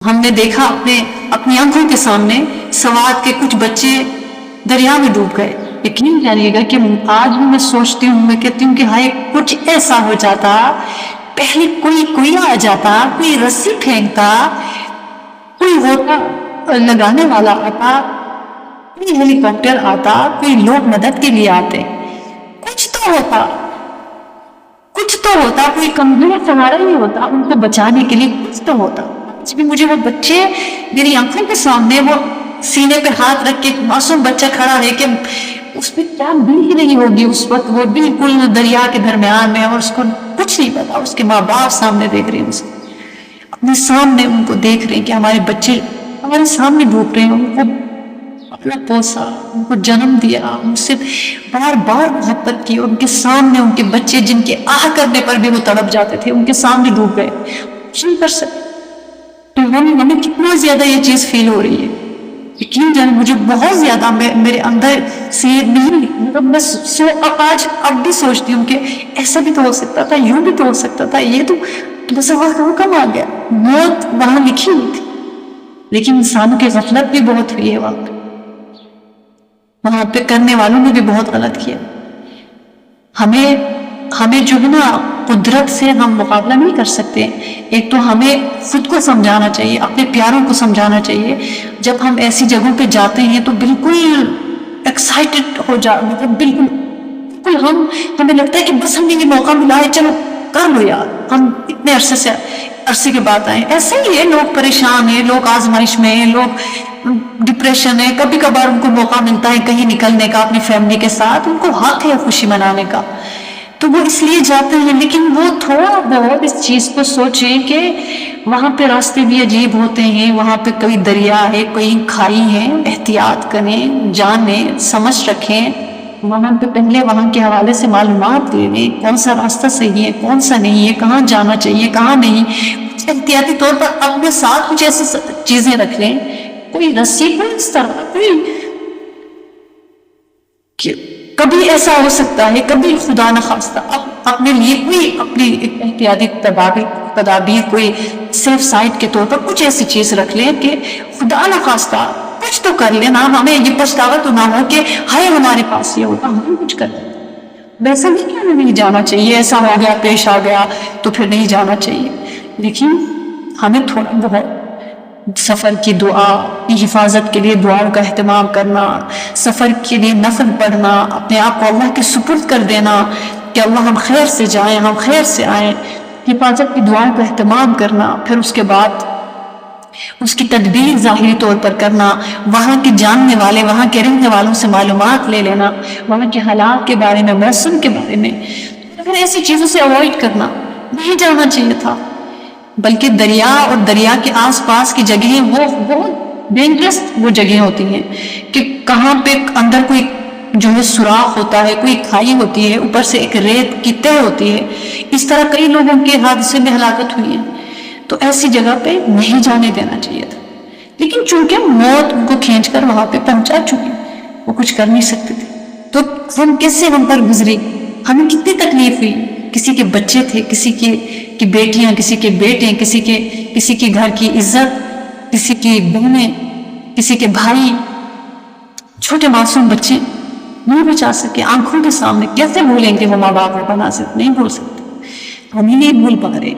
हमने देखा अपनी आंखों के सामने सवात के कुछ बच्चे दरिया में डूब गए। यकीन जानिएगा कि आज भी मैं सोचती हूँ, मैं कहती हूँ कि हाय कुछ ऐसा हो जाता, पहले कोई आ जाता, कोई रस्सी फेंकता, कोई होता लगाने वाला आता, कोई हेलीकॉप्टर आता, कोई लोग मदद के लिए आते, कुछ तो होता, कोई कमजोर सहारा ही होता उनको बचाने के लिए, कुछ तो होता। आज भी मुझे वो बच्चे मेरी आंखों के सामने, वो सीने पे हाथ रख के मासूम बच्चा खड़ा है कि उस पर क्या बीत रही होगी उस वक्त, वो बिल्कुल दरिया के दरमियान में, और उसको कुछ नहीं पता, उसके माँ बाप सामने देख रहे हैं, उसे अपने सामने उनको देख रहे हैं कि हमारे बच्चे हमारे सामने डूब रहे हैं, उनको अपना पोसा, उनको जन्म दिया, उनसे बार बार मोहब्बत की, उनके सामने उनके बच्चे जिनके आह करने पर भी वो तड़प जाते थे, उनके सामने डूब गए, कुछ नहीं कर सकते। तो हमें कितना ज्यादा ये चीज फील हो रही है, यकीन जाने मुझे बहुत ज्यादा, मेरे अंदर से नहीं, मतलब मैं आज अब भी सोचती हूँ कि ऐसा भी तो हो सकता था, यूं भी तो हो सकता था, ये तो बस हुक्म आ गया, मौत वहां लिखी हुई थी, लेकिन इंसानों की गफलत भी बहुत हुई है, वहां पे करने वालों ने भी बहुत गलत किया। हमें जो है ना, कुदरत से हम मुकाबला नहीं कर सकते। एक तो हमें खुद को समझाना चाहिए, अपने प्यारों को समझाना चाहिए। जब हम ऐसी जगहों पे जाते हैं तो बिल्कुल एक्साइटेड हो मतलब बिल्कुल हमें लगता है कि बस हमें ये मौका मिला है, चलो कर लो यार, हम इतने अरसे के बाद आए। ऐसे ही है, लोग परेशान है, लोग आजमाइश में है, लोग डिप्रेशन है, कभी कभार उनको मौका मिलता है कहीं निकलने का अपनी फैमिली के साथ, उनको हक है खुशी मनाने का, तो वो इसलिए जाते हैं। लेकिन वो थोड़ा बहुत इस चीज को सोचें कि वहां पे रास्ते भी अजीब होते हैं, वहां पे कोई दरिया है, कोई खाई है, एहतियात करें, जानें, समझ रखें, वहां पे पहले वहां के हवाले से मालूमात ले लें, कौन सा रास्ता सही है, कौन सा नहीं है, कहाँ जाना चाहिए, कहाँ नहीं। एहतियाती तौर पर अपने साथ कुछ ऐसी चीजें रख लें, कोई रस्सी, कोई इस तरह, कोई कभी ऐसा हो सकता है, कभी खुदा न खास्ता अपने लिए कोई अपनी एहतियाती तदाबीर, कोई सेफ साइड के तौर पर कुछ ऐसी चीज रख लें कि खुदा न खास्ता कुछ तो कर लेना, हमें ये पछतावा तो ना हो कि हाय हमारे पास ये होता, हम कुछ कर लें। वैसा नहीं कि हमें नहीं जाना चाहिए, ऐसा हो गया, पेश आ गया तो फिर नहीं जाना चाहिए, लेकिन हमें थोड़ा बहुत सफर की दुआ, हिफाजत के लिए दुआओं का एहतमाम करना, सफर के लिए नफल पढ़ना, अपने आप को अल्लाह के सुपुर्द कर देना कि अल्लाह हम खैर से जाएं, हम खैर से आए, हिफाजत की दुआओं का एहतमाम करना, फिर उसके बाद उसकी तदबीर ज़ाहिरी तौर पर करना, वहाँ के जानने वाले, वहाँ के रहने वालों से मालूमात ले लेना, वहाँ के हालात के बारे में, मौसम के बारे में, फिर ऐसी चीज़ों से अवॉइड करना, नहीं जाना चाहिए था। बल्कि दरिया और दरिया के आसपास की जगहें वो बहुत डेंजरस वो जगह होती हैं कि कहाँ पे अंदर कोई जो है सुराख होता है, कोई खाई होती है, ऊपर से एक रेत की तह होती है। इस तरह कई लोगों के हादसे में हलाकत हुई है, तो ऐसी जगह पे नहीं जाने देना चाहिए था। लेकिन चूंकि मौत उनको खींच कर वहां पे पहुंचा चुकी, वो कुछ कर नहीं सकते थे, तो हम कैसे हम पर गुजरी, हमें कितनी तकलीफ हुई। किसी के बच्चे थे, किसी की बेटियां, किसी के बेटे, किसी के घर की इज्जत, किसी की बहनें, किसी के भाई, छोटे मासूम बच्चे नहीं बचा सके आंखों के सामने। कैसे भूलेंगे वो माँ बाप को, बना सकते नहीं भूल सकते, हम ही नहीं भूल पा रहे।